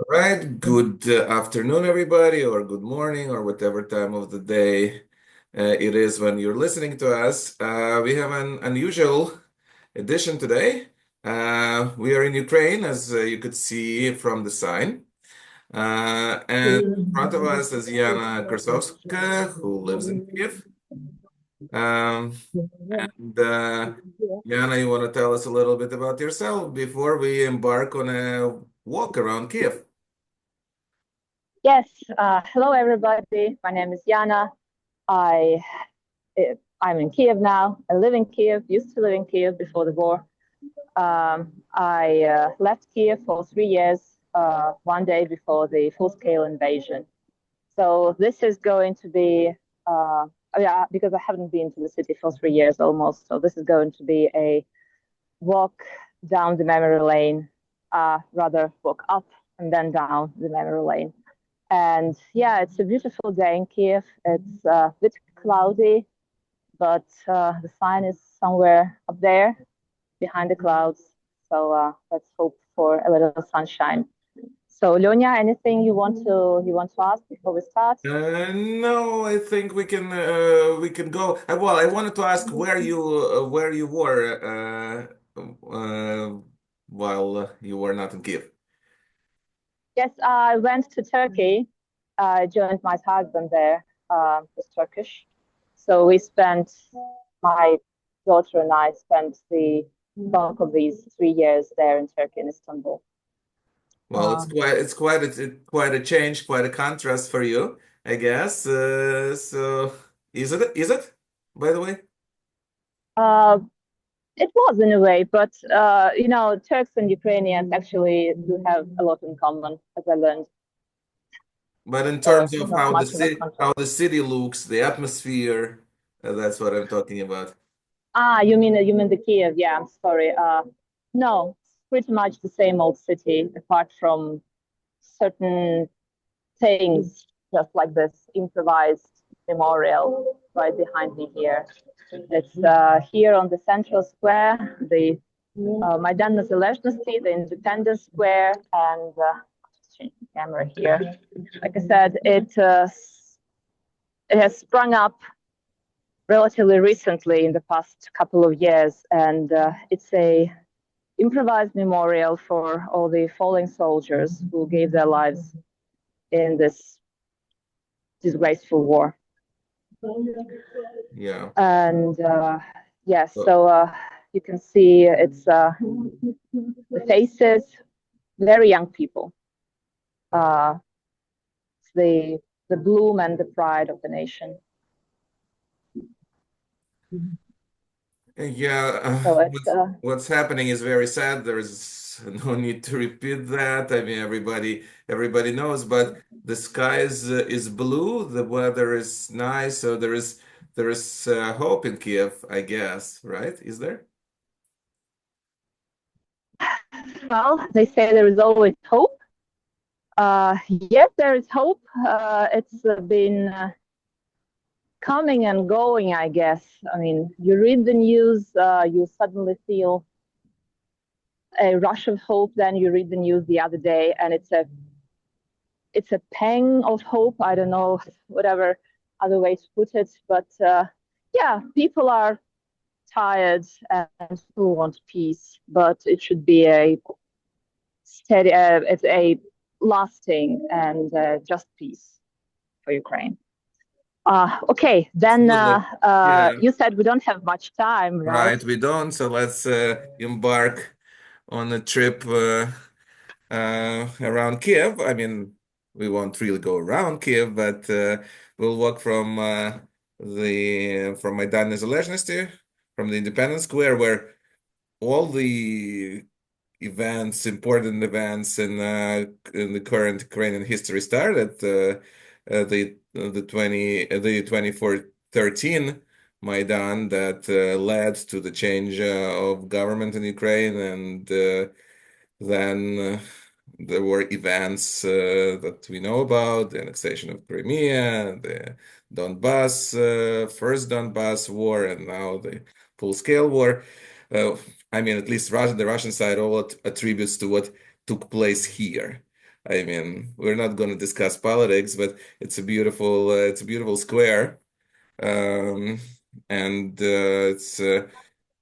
Right, good afternoon, everybody, or good morning, or whatever time of the day it is when you're listening to us. We have an unusual edition today. We are in Ukraine, as you could see from the sign. And in front of us is Yana Krasovska, who lives in Kyiv. Um, and Yana, you want to tell us a little bit about yourself before we embark on a walk around Kyiv? Yes, hello everybody. My name is Yana. I I'm in Kiev now. I live in Kiev. Used to live in Kiev before the war. I left Kiev for 3 years, one day before the full-scale invasion. So this is going to be, yeah, because I haven't been to the city for 3 years almost. So this is going to be a walk down the memory lane, rather walk up and then down the memory lane. And yeah, it's a beautiful day in Kiev. It's a bit cloudy, but the sign is somewhere up there behind the clouds. So let's hope for a little sunshine. So Lyonya, anything you want to ask before we start? No, I think we can go. Well, I wanted to ask where you were while you were not in Kiev. Yes, I went to Turkey. I joined my husband there, who's Turkish. So my daughter and I spent the bulk of these 3 years there in Turkey, in Istanbul. Well, Uh, quite a change, quite a contrast for you, I guess. So is it, by the way? uh, it was in a way, but Turks and Ukrainians actually do have a lot in common, as I learned. But in terms So of not much of a contrast. how the city looks, the atmosphere, that's what I'm talking about. Ah, you mean the Kiev? Yeah, I'm sorry. No, it's pretty much the same old city, apart from certain things, just like this improvised memorial right behind me here. It's here on the central square, the Maidan, the Independence Square, and just change the camera here. Like I said, it has sprung up relatively recently in the past couple of years, and it's a improvised memorial for all the fallen soldiers who gave their lives in this disgraceful war. Yeah. And yes, So, so you can see the faces, very young people. Uh, it's the bloom and the pride of the nation. yeah, So it's what's happening is very sad. There's no need to repeat that. I mean, everybody knows, but the sky is blue, the weather is nice, so there is hope in Kiev, I guess, right? Is there? well, they say there is always hope. Yes, there is hope. It's been coming and going, I guess. I mean, you read the news, you suddenly feel a rush of hope. Then you read the news the other day, and it's a pang of hope. I don't know whatever other way to put it, but yeah, people are tired and who want peace, but it should be a steady, it's a lasting and just peace for Ukraine. Okay, then Absolutely. Yeah, you said we don't have much time, right? right. We don't, so let's embark on a trip around Kiev. I mean, we won't really go around Kiev, but we'll walk from Maidan Незалежності, from the Independence Square, where all the important events in the current Ukrainian history started. The 2413 Maidan that led to the change of government in Ukraine, and then there were events that we know about: the annexation of Crimea, the first Donbass war, and now the full-scale war. I mean, at least the Russian side all attributes to what took place here. I mean, we're not going to discuss politics, but it's a beautiful square. Um, and it's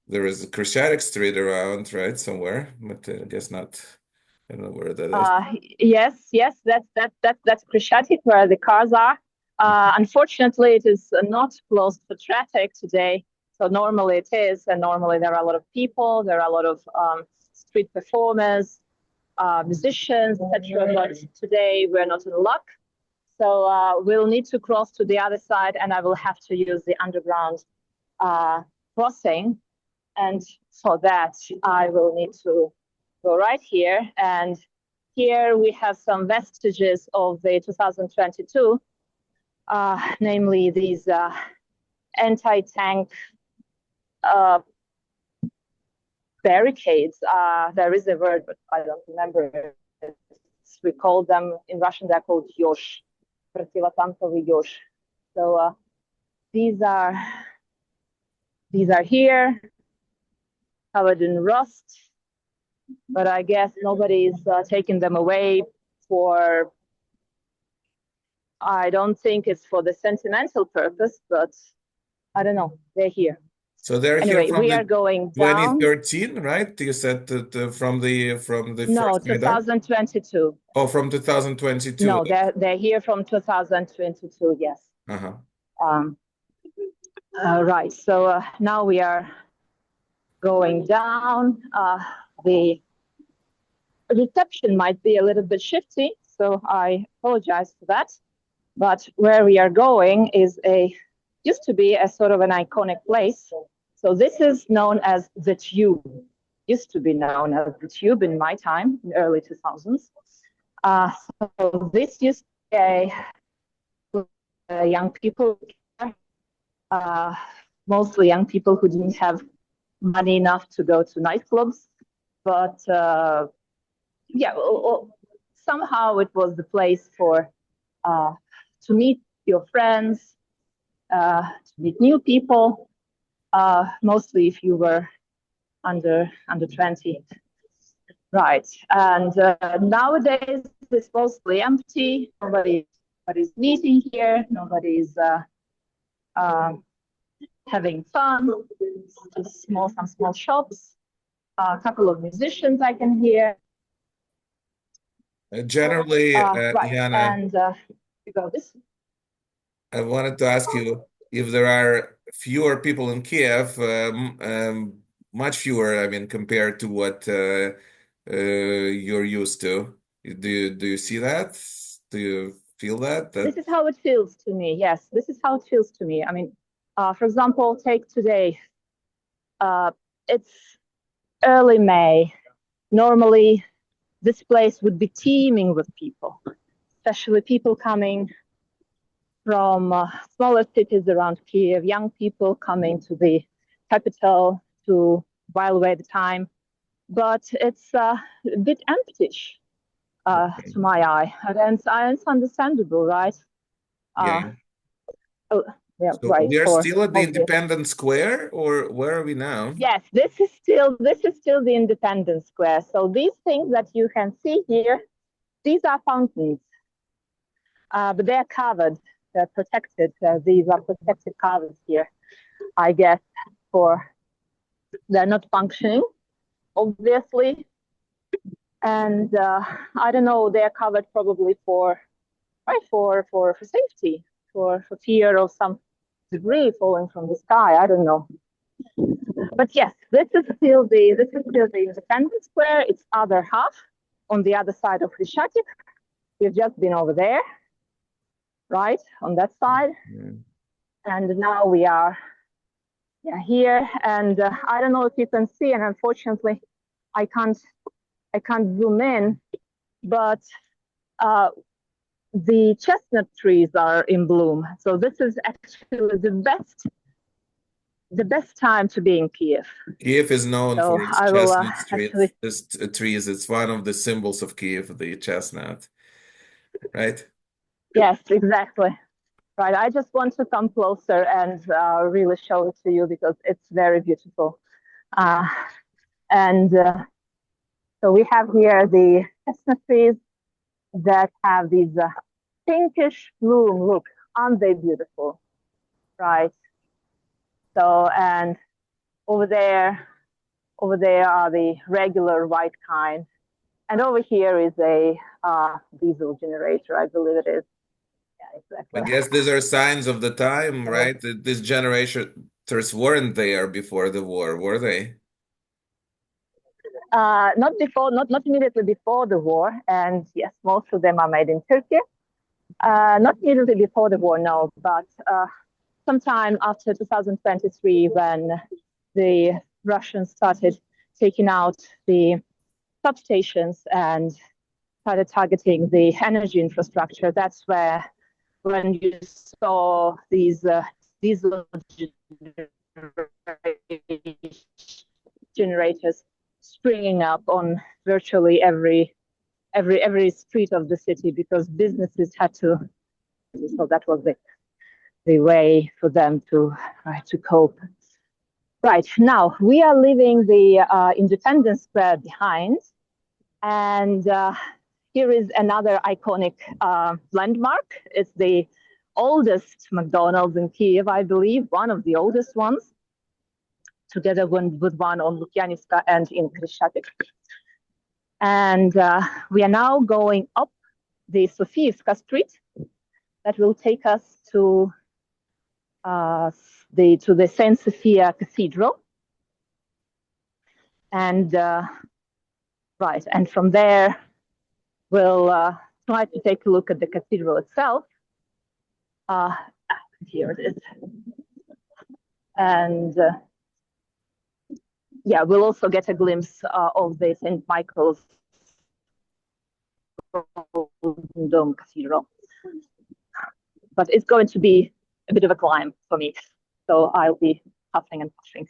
there is a Cruciatic Street around, right, somewhere, but I guess not. I don't know where that is. Uh, yes, that's Krishatik where the cars are. Unfortunately, it is not closed for traffic today. So normally it is, and normally there are a lot of people. There are a lot of street performers, musicians, etc. But today we're not in luck. So we'll need to cross to the other side, and I will have to use the underground crossing. And for that, I will need to go right here. And here we have some vestiges of the 2022, namely these anti-tank barricades. There is a word, but I don't remember it. We call them, in Russian, they're called yosh, противотанковый yosh. So these are here, covered in rust, but I guess nobody's taking them away for, I don't think it's for the sentimental purpose, but I don't know, they're here. So they're here Anyway, from we are the going down. 2013, right? You said that from the No, first Maidan? 2022. Oh, from 2022. No, they're here from 2022, yes. Uh-huh. Um, right, so now we are going down. The reception might be a little bit shifty, so I apologize for that. But where we are going is used to be a sort of an iconic place. So this is known as the Tube. Used to be known as the Tube in my time, in the early 2000s. So this used to be young people, mostly young people who didn't have money enough to go to nightclubs. But yeah, somehow it was the place for to meet your friends, to meet new people, mostly if you were under 20. Right. And nowadays it's mostly empty. Nobody's meeting here. Nobody's having fun. Just some small shops. A couple of musicians I can hear. Generally, Right. Yana, And you go this. I wanted to ask you if there are fewer people in Kiev, much fewer, I mean, compared to what you're used to. Do you see that? Do you feel that? This is how it feels to me. Yes, this is how it feels to me. I mean, for example, take today. It's early May. Normally, this place would be teeming with people, especially people coming from smaller cities around Kyiv, young people coming to the capital to while away the time. But it's a bit empty-ish to my eye. And it's understandable, right? Uh, Yeah. oh, yeah, So right, we are for still at the obvious. Independence Square, or where are we now? Yes, this is still the Independence Square. So these things that you can see here, these are fountains, but they're covered, they're protected. These are protected covers here, I guess, for they're not functioning, obviously, and I don't know, they're covered probably for safety, for fear of some debris falling from the sky. I don't know. But yes, this is still the Independence Square. It's other half on the other side of Rishatik. We've just been over there, right, on that side. Yeah. And now we are here. And I don't know if you can see, and unfortunately, I can't zoom in, but the chestnut trees are in bloom. So this is actually the best time to be in Kyiv. Kiev is known So for its I will chestnut actually. trees. It's one of the symbols of Kiev, the chestnut, right? Yes, exactly. Right. I just want to come closer and really show it to you because it's very beautiful. And so we have here the chestnut trees. that have these pinkish bloom. Look, aren't they beautiful? Right. So, and over there, are the regular white kind. And over here is a diesel generator, I believe it is. Yeah, I exactly. guess these are signs of the time, So, right? These generators weren't there before the war, were they? not before, not immediately before the war. And yes, most of them are made in Turkey. Not immediately before the war, no, but sometime after 2023, when the Russians started taking out the substations and started targeting the energy infrastructure, that's where when you saw these diesel generators springing up on virtually every street of the city, because businesses had to. So that was the way for them to cope. Right, now we are leaving the Independence Square behind, and here is another iconic landmark. It's the oldest McDonald's in Kyiv, I believe, one of the oldest ones, together with one on Lukyanivska and in Krishapik. And we are now going up the Sofiivska Street that will take us to the Saint Sophia Cathedral. And right, and from there, we'll try to take a look at the cathedral itself. Here it is. And yeah, we'll also get a glimpse of the St. Michael's Golden Dome Cathedral. But it's going to be a bit of a climb for me, so I'll be puffing and pushing.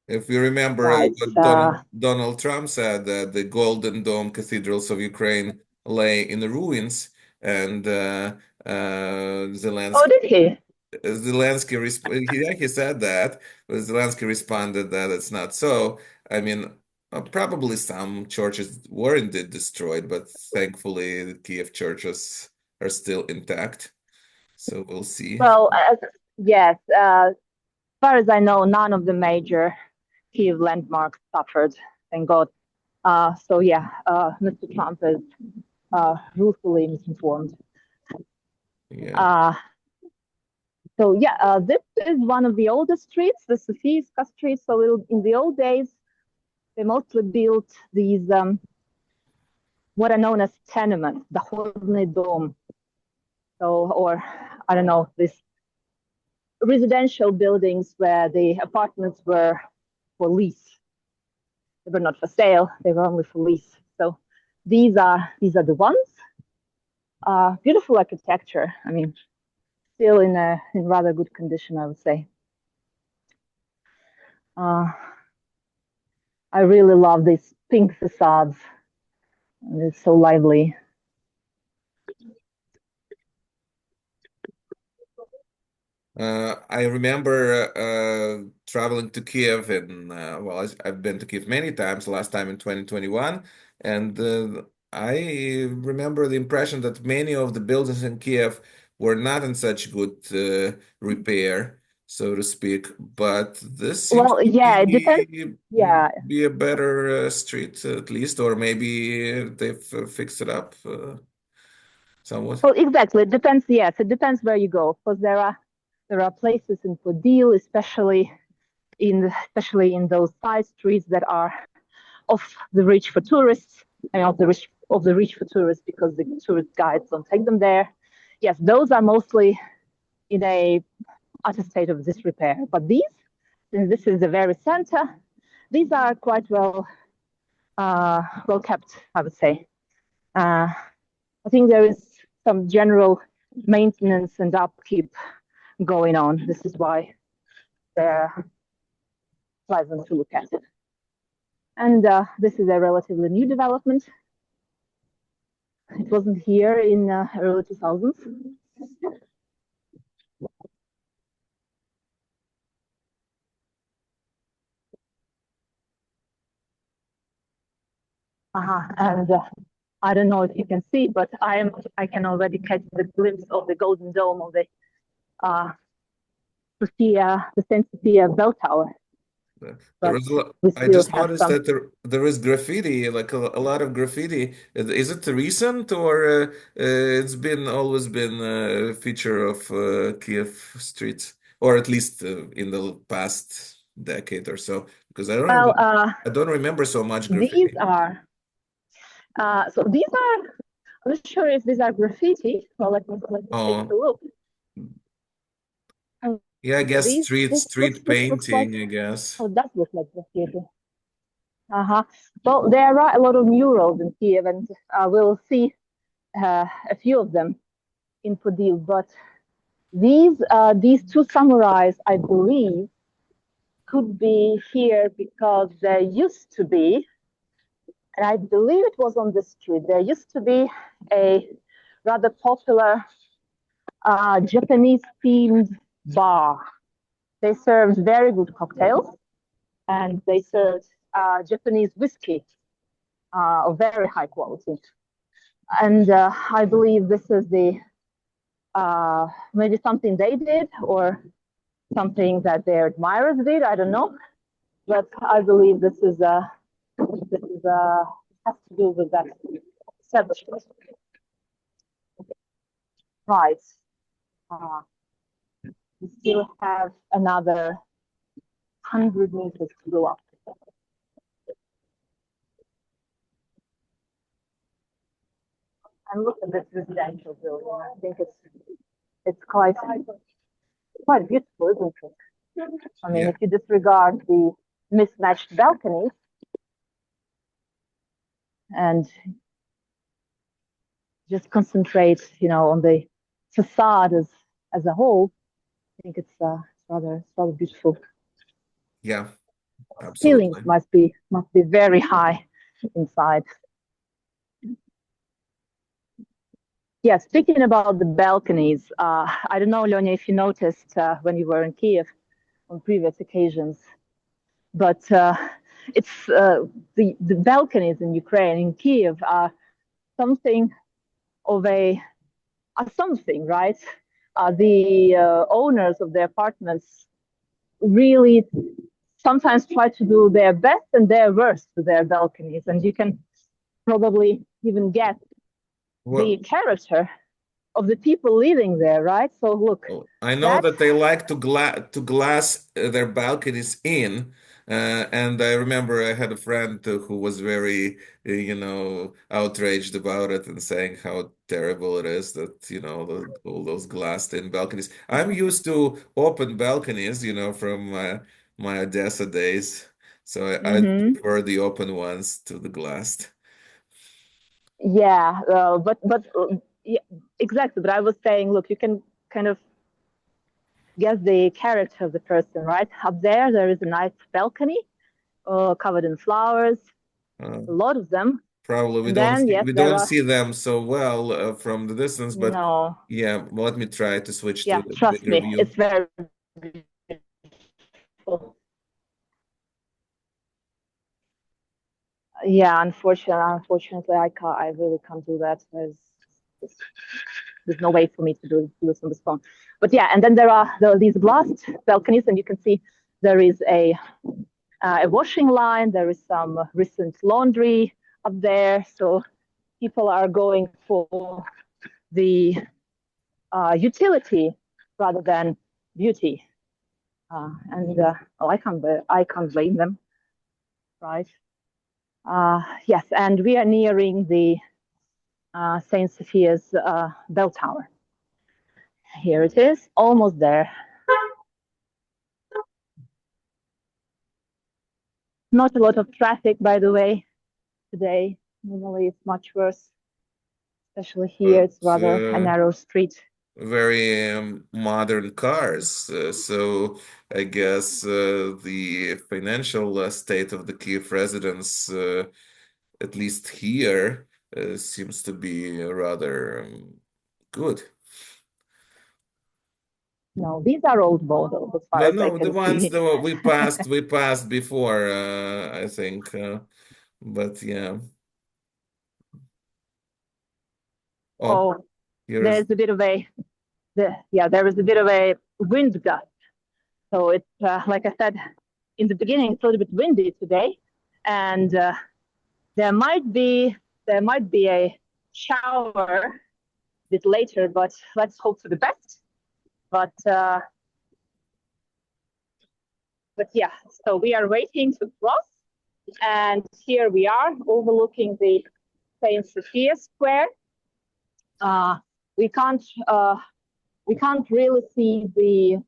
If you remember Right. what Donald Trump said, that the Golden Dome cathedrals of Ukraine lay in the ruins, and Oh, Zelensky did he? he said that, but Zelensky responded that it's not so. I mean, probably some churches were indeed destroyed, but thankfully the Kiev churches are still intact. So we'll see. Well, yes. As far as I know, none of the major Kiev landmarks suffered. Thank God. So yeah, Mr. Trump is ruefully misinformed. Yeah. So yeah, this is one of the oldest streets, the Sofiivska Street. So in the old days, they mostly built these what are known as tenements, the dohodny dom. So, or I don't know, these residential buildings where the apartments were for lease. They were not for sale; they were only for lease. So these are the ones. Beautiful architecture. I mean, still in rather good condition, I would say. I really love these pink facades. It's so lively. I remember traveling to Kiev, and well, I've been to Kiev many times. Last time in 2021, and I remember the impression that many of the buildings in Kiev were not in such good repair, so to speak. But this seems Well, to yeah, it depends. Yeah. be a better street at least, or maybe they've fixed it up somewhat. Well, exactly. It depends. Yes, it depends where you go. Because there are places in Podil, especially in those side streets that are off the reach for tourists. I mean, of the reach for tourists because the tourist guides don't take them there. Yes, those are mostly in a utter state of disrepair. But these, since this is the very center, these are quite well kept, I would say. I think there is some general maintenance and upkeep going on. This is why they're pleasant to look at. And this is a relatively new development. It wasn't here in early 2000s. And I don't know if you can see, but I can already catch the glimpse of the golden dome of the uh, Sophia, the Saint Sophia bell tower. There But is a lot. we I still just have noticed some. that there is graffiti, like a lot of graffiti. Is it recent or it's been always been a feature of Kiev streets, or at least in the past decade or so? Because Well, I don't remember so much these graffiti. are so these are. I'm not sure if these are graffiti. Well, let me take a Oh, look. yeah, I guess These this street looks like. painting, I guess. Oh, it does look like graffiti. Uh-huh. Well, there are a lot of murals in Kiev, and we'll see a few of them in Podil. But these two samurais, I believe, could be here because there used to be, and I believe it was on the street. There used to be a rather popular Japanese themed bar. They served very good cocktails, and they served Japanese whiskey of very high quality. And I believe this is the maybe something they did or something that their admirers did. I don't know, but I believe this is has to do with that establishment. Right. Uh, we still have another 100 meters to go up. And look at this residential building. I think it's quite beautiful, isn't it? I mean, Yeah, if you disregard the mismatched balconies and just concentrate, on the facade as a whole, I think it's rather beautiful. yeah, Ceilings absolutely. must be very high inside. Yeah, speaking about the balconies, I don't know, Leonia, if you noticed when you were in Kiev on previous occasions, but it's the balconies in Ukraine, in Kiev, are something of something, right? The owners of the apartments really sometimes try to do their best and their worst to their balconies, and you can probably even get the Well, character of the people living there, right? So look, oh, I know that. that they like to glass their balconies in, and I remember I had a friend who was very, outraged about it and saying how terrible it is that, all those glassed in balconies. I'm used to open balconies, from my Odessa days, so I Mm-hmm. prefer the open ones to the glassed. Yeah, but yeah, exactly. But I was saying, look, you can kind of guess the character of the person, right? Up there is a nice balcony, covered in flowers, Uh, a lot of them. Probably And then, yes, we there don't are see them so well from the distance, but no, yeah, let me try to switch to yeah, the trust bigger me, view. it's very beautiful. Yeah, unfortunately, I really can't do that. There's no way for me to do this on this phone. But yeah, and then there are these glassed balconies, and you can see there is a washing line. There is some recent laundry up there, so people are going for the utility rather than beauty. And well, I can't blame them, right? Yes, and we are nearing the Saint Sophia's bell tower. Here it is, almost there. Not a lot of traffic, by the way, today. Normally it's much worse, especially here. But It's rather a narrow street. very modern cars. So I guess the financial state of the Kiev residents, at least here, seems to be rather good. No, these are old models as far No, as I no, the can ones see. that we passed before, I think. But yeah. Oh, Oh, here's there's a bit of there is a bit of a wind gust. So it's like I said in the beginning, it's a little bit windy today, and there might be a shower a bit later, but let's hope for the best. But yeah, so we are waiting to cross, and here we are overlooking the Saint Sophia Square. We can't really see the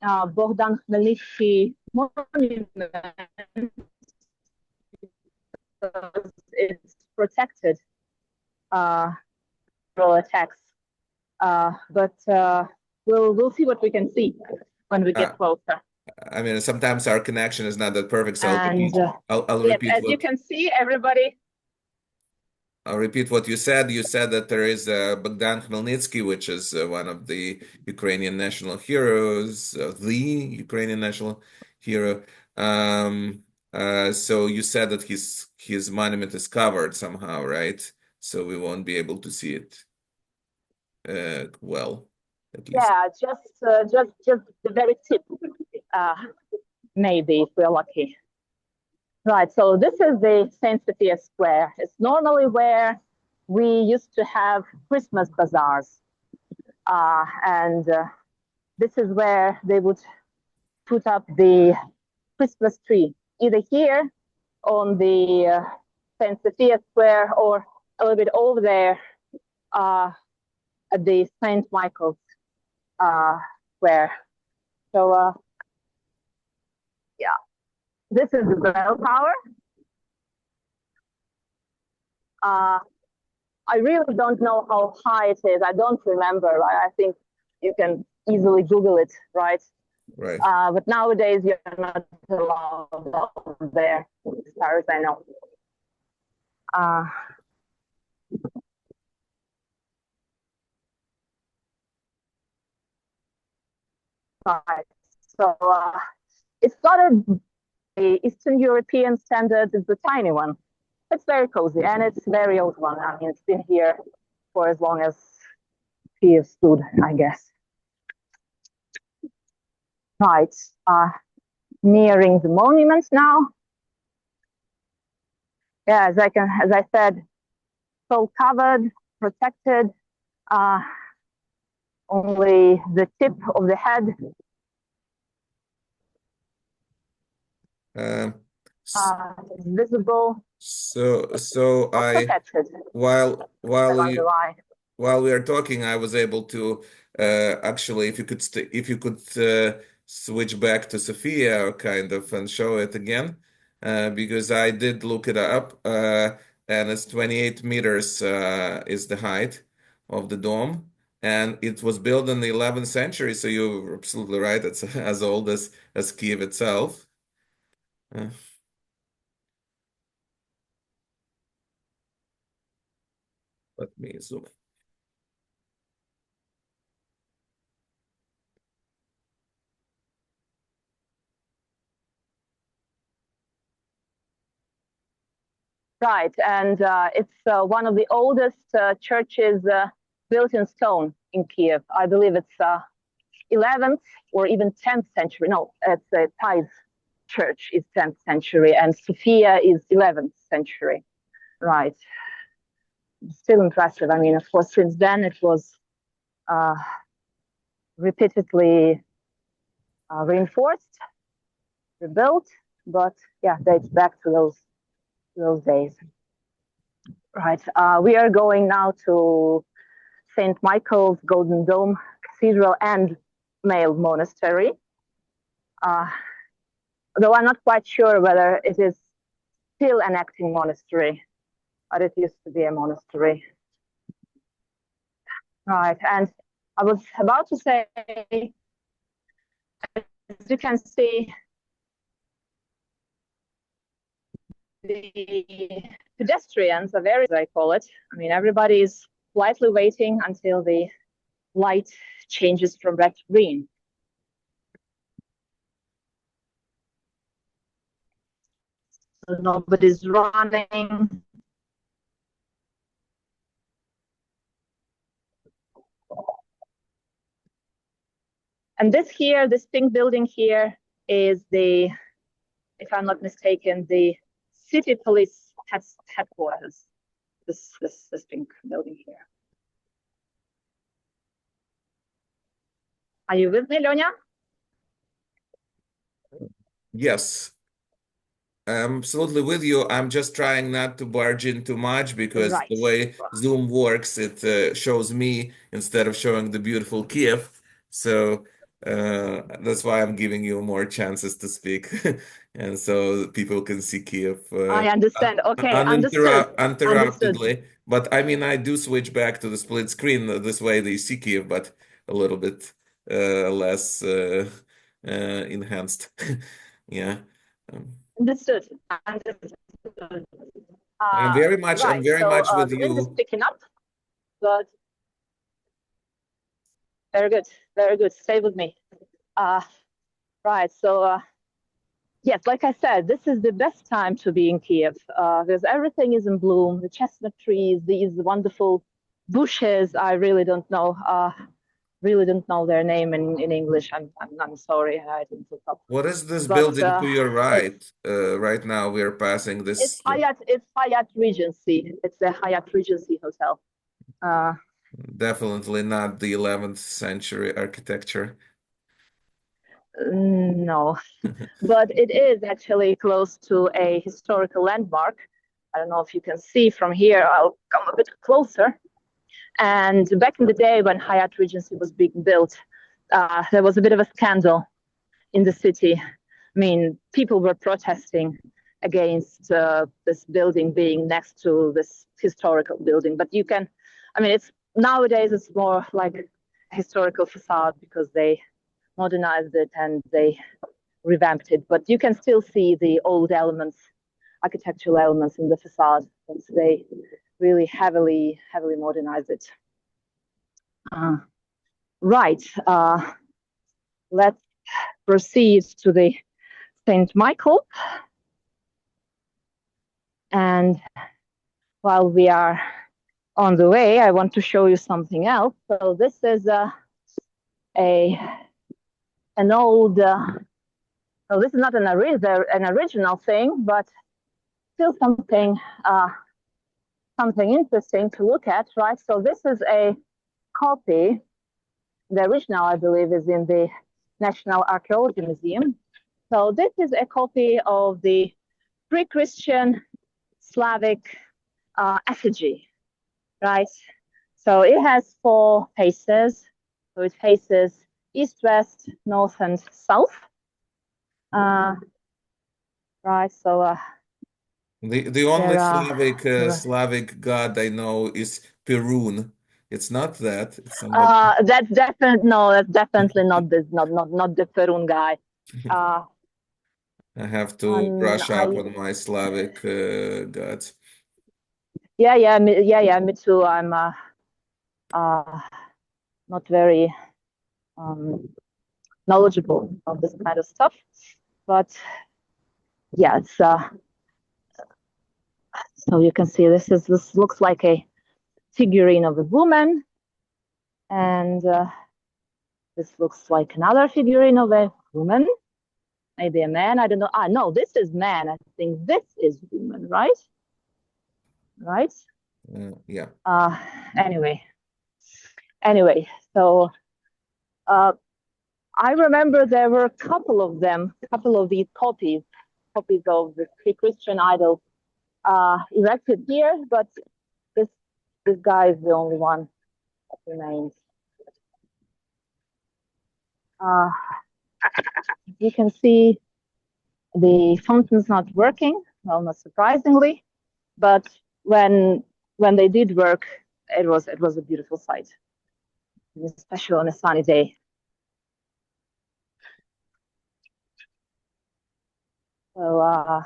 Bogdan Khmelnytsky monument because it's protected from attacks. But we'll see what we can see when we get uh, closer. I mean, sometimes our connection is not that perfect, so And I'll yes, repeat as you what can see, everybody. I'll repeat what you said. You said that there is Bogdan Khmelnytsky, which is one of the Ukrainian national heroes, the Ukrainian national hero. Um, so you said that his monument is covered somehow, right? So we won't be able to see it well, at least. Yeah, just the very tip, uh, maybe if we're lucky. Right, so this is the Saint Sophia Square. It's normally where we used to have Christmas bazaars. And this is where they would put up the Christmas tree, either here on the Saint Sophia Square or a little bit over there at the Saint Michael's Square. So, yeah, this is the bell tower. I really don't know how high it is. I don't remember. I think you can easily Google it, right? Right. But nowadays you're not allowed up there, as far as I know. Uh, right. So it's not a Eastern European standard. It's a tiny one. It's very cozy and it's a very old one. I mean, it's been here for as long as Kyiv stood, I guess. Right. Nearing the monument now. Yeah, as I said, so covered, protected. Uh, only the tip of the head Um, visible. so Not protected. while I while wonder you why. while we are talking, I was able to actually, if you could switch back to Sophia, kind of, and show it again, because I did look it up, and it's 28 meters is the height of the dome, and it was built in the 11th century. So you're absolutely right; it's as old as Kiev itself. Uh, Let me zoom. Right, and it's one of the oldest churches built in stone in Kiev. I believe it's 11th or even 10th century. No, it's a Tithe church is 10th century, and Sophia is 11th century. Right, still impressive. I mean, of course, since then it was uh, repeatedly reinforced, rebuilt, but yeah, dates back to those days. Right, we are going now to St. Michael's Golden Dome Cathedral and Male Monastery. Though I'm not quite sure whether it is still an acting monastery, but it used to be a monastery. Right, and I was about to say, as you can see, the pedestrians are very, as I call it. I mean, everybody is politely waiting until the light changes from red to green. So nobody's running. And this pink building here is the, if I'm not mistaken, the city police headquarters. This pink building here. Are you with me, Lyonya? Yes, I'm absolutely with you. I'm just trying not to barge in too much because Right. the way Zoom works, it shows me instead of showing the beautiful Kyiv. So that's why I'm giving you more chances to speak. And so people can see Kyiv I understand. Okay, understood. Understood. uninterruptedly. But I mean, I do switch back to the split screen. This way they see Kyiv, but a little bit less enhanced. Yeah. Um, Understood. Understood. I'm Right. very So much with the wind is you. picking up, but very good. Very good. Stay with me. Right. So yes, like I said, this is the best time to be in Kiev because everything is in bloom. The chestnut trees, these wonderful bushes. I really don't know their name in English. I'm sorry, I didn't look up. What is this But building to your it's right? Right now we're passing it's this. Hyatt. It's Hyatt Regency. It's the Hyatt Regency Hotel. Uh, Definitely not the 11th century architecture. no, but it is actually close to a historical landmark. I don't know if you can see from here. I'll come a bit closer. And back in the day when Hyatt Regency was being built, there was a bit of a scandal in the city. I mean, people were protesting against this building being next to this historical building. But you can, I mean, it's nowadays it's more like a historical facade because they modernized it and they revamped it. But you can still see the old elements, architectural elements in the facade. Since they really heavily modernized it. Right. Let's proceed to the St. Michael. And while we are on the way, I want to show you something else. So this is an old, so this is not an original thing, but still something interesting to look at, right? So this is a copy. The original, I believe, is in the National Archaeology Museum. So this is a copy of the pre-Christian Slavic effigy, right? So it has four faces. So it faces east, west, north, and south. Right. So The only there are. Slavic god I know is Perun. It's not that. It's somebody. That's definitely not this, not the Perun guy. Uh, I have to and brush up on my Slavic gods. yeah, me too. I'm uh, not very knowledgeable of this kind of stuff, but yeah, it's so you can see this looks like a figurine of a woman, and this looks like another figurine of a woman, maybe a man. I don't know. No, this is man. I think this is woman, right? Right. Yeah. Anyway, so I remember there were a couple of these copies of the pre-Christian idol erected here, but this guy is the only one that remains. You can see the fountain's not working, well, not surprisingly, but when they did work, it was a beautiful sight, especially on a sunny day. So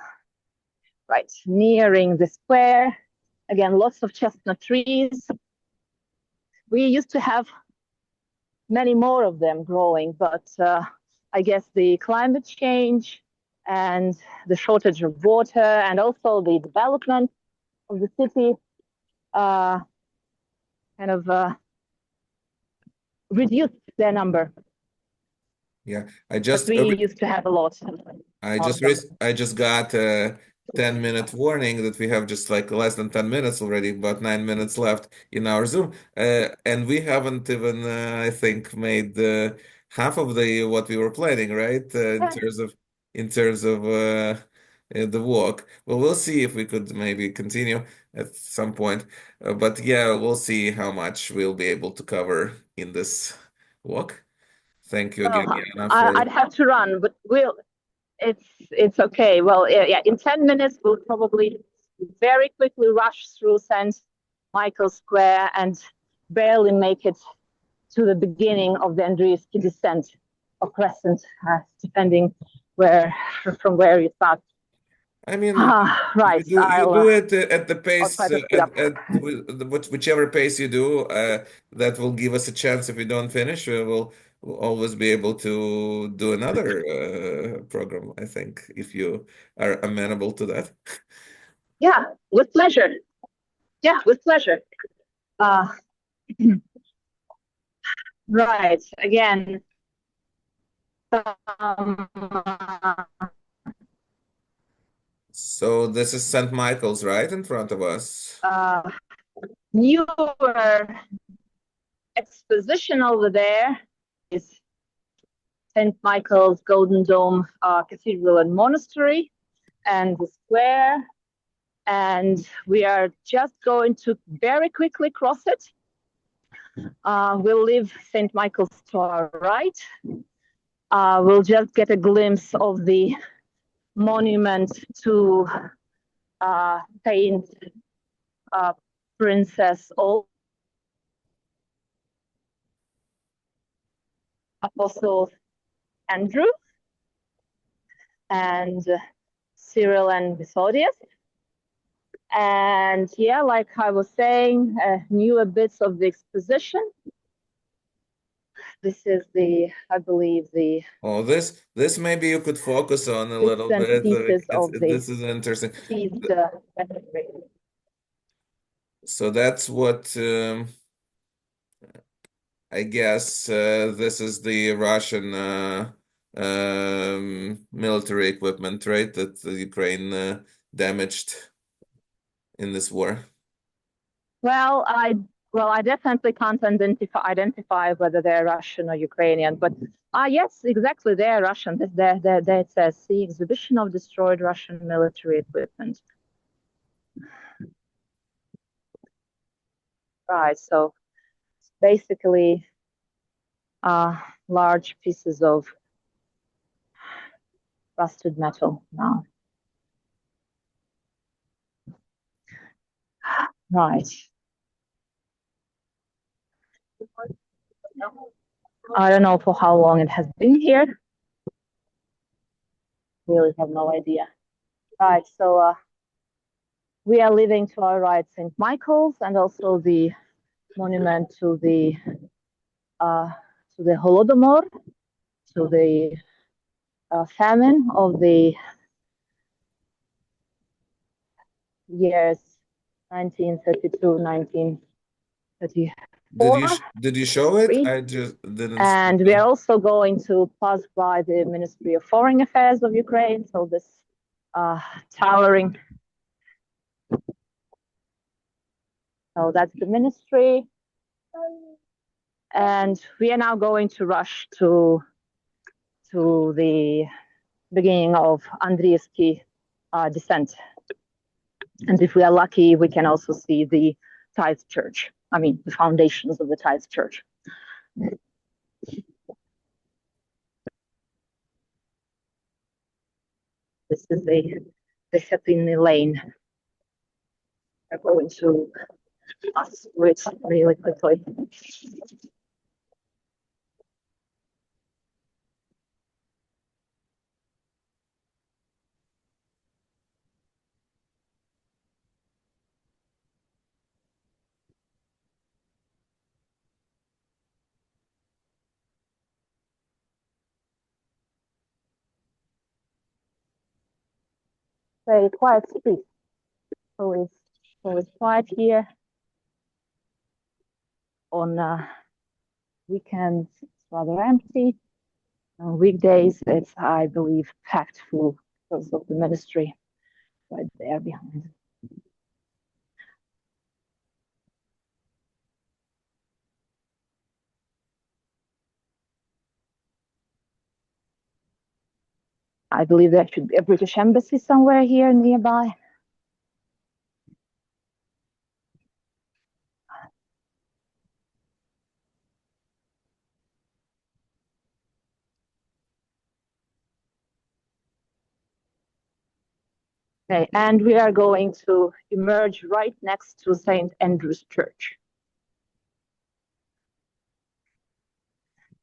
right, nearing the square, again, lots of chestnut trees. We used to have many more of them growing, but I guess the climate change and the shortage of water and also the development of the city kind of reduced their number. Yeah, but we used to have a lot of them. I just got a 10-minute warning that we have just like less than 10 minutes already, about 9 minutes left in our Zoom. And we haven't even I think made half of the what we were planning, right? In terms of the walk. Well, we'll see if we could maybe continue at some point. But yeah, we'll see how much we'll be able to cover in this walk. Thank you again, Well, Yana, for I'd have to run, but it's okay. Well, yeah, in 10 minutes we'll probably very quickly rush through St. Michael's Square and barely make it to the beginning of the Andriivsky Descent or Crescent, depending from where you start. I mean, Right, you do it at the I'll pace try to speed up. whichever pace you do. That will give us a chance if we don't finish. We'll always be able to do another program. I think if you are amenable to that. Yeah, with pleasure. Yeah, with pleasure. Uh, right. Again, um, So this is St. Michael's right in front of us. newer exposition over there is St. Michael's Golden Dome Cathedral and Monastery and the square. And we are just going to very quickly cross it. We'll leave St. Michael's to our right. We'll just get a glimpse of the monument to Saint Princess Apostle Andrew and Cyril and Methodius. And yeah, like I was saying, newer bits of the exposition. This is I believe, the Oh, this maybe you could focus on a bits little and bit. pieces of the This is interesting. feast. So that's what. I guess this is the Russian military equipment, right? That the Ukraine damaged in this war. Well, I definitely can't identify whether they're Russian or Ukrainian, but yes, exactly, they're Russian. There it says the exhibition of destroyed Russian military equipment. Right, so basically large pieces of rusted metal now. Right. I don't know for how long it has been here. Really have no idea. Right, so we are leaving to our right St. Michael's and also the monument to the Holodomor, to the famine of the years 1932, 1934. Did you show it? I just didn't see And we are it. also going to pass by the Ministry of Foreign Affairs of Ukraine. So this towering. So that's the ministry. And we are now going to rush to the beginning of Andriivsky Descent. And if we are lucky, we can also see the Tithe Church. I mean, the foundations of the Tithe Church. This is the Happy Lane. We're going to pass through it really quickly. Very quiet street. So it's quiet here. On weekends, it's rather empty. On weekdays, it's, I believe, packed full because of the ministry right there behind. I believe there should be a British embassy somewhere here nearby. Okay, and we are going to emerge right next to St. Andrew's Church.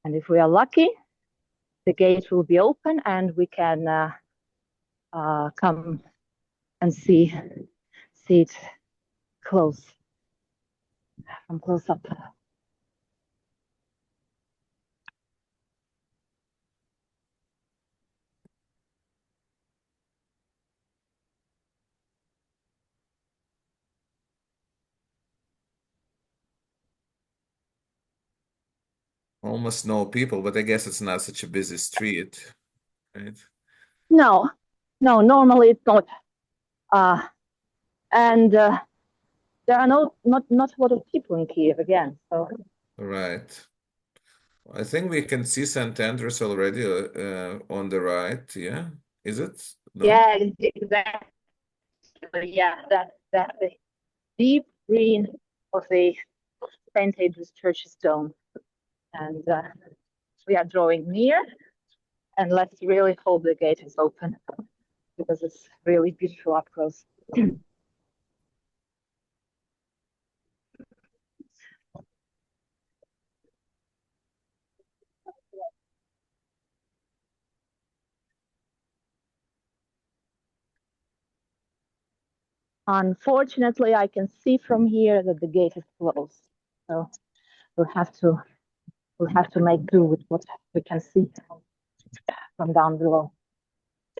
And if we are lucky, the gate will be open and we can come and see it from close up. Almost no people, but I guess it's not such a busy street, right? No, no, normally it's not. And there are not a lot of people in Kyiv again. So Right. I think we can see St. Andrews already on the right. Yeah, is it? No? yeah, exactly. Yeah, that's the deep green of the St. Andrew's Church's dome. And we are drawing near, and let's really hope the gate is open because it's really beautiful up close. Unfortunately, I can see from here that the gate is closed. So we'll have to make do with what we can see from down below.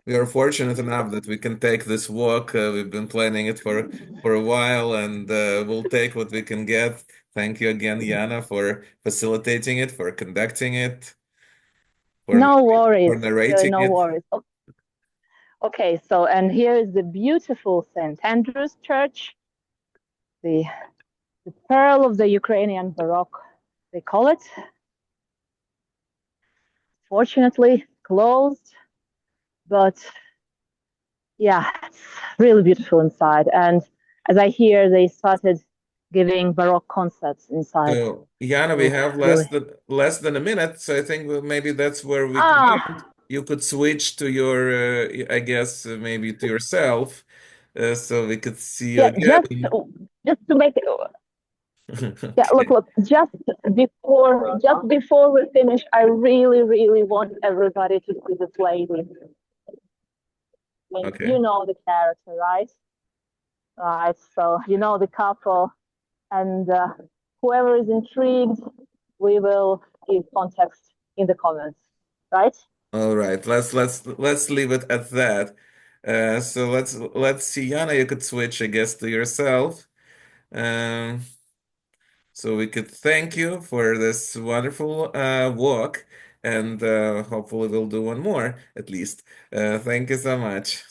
We are fortunate enough that we can take this walk. We've been planning it for a while, and we'll take what we can get. Thank you again, Yana, for facilitating it, for conducting it, for No worries, for really narrating no it. worries. Okay, so and here is the beautiful St. Andrew's Church, the pearl of the Ukrainian Baroque, they call it. Fortunately, closed, but yeah, it's really beautiful inside. And as I hear, they started giving Baroque concerts inside. So, Yana, we So have really, less than a minute, so I think maybe that's where we can end. ah, You could switch to your, I guess, maybe to yourself, so we could see you yeah, again. just to make it. Yeah, Okay. look, just before we finish, I really, really want everybody to see this lady. I mean, Okay. you know the character, right? Right. So you know the couple, and whoever is intrigued, we will give context in the comments, right? All right. Let's leave it at that. So let's see, Yana. You could switch, I guess, to yourself. Um, so we could thank you for this wonderful walk, and hopefully we'll do one more at least. Thank you so much.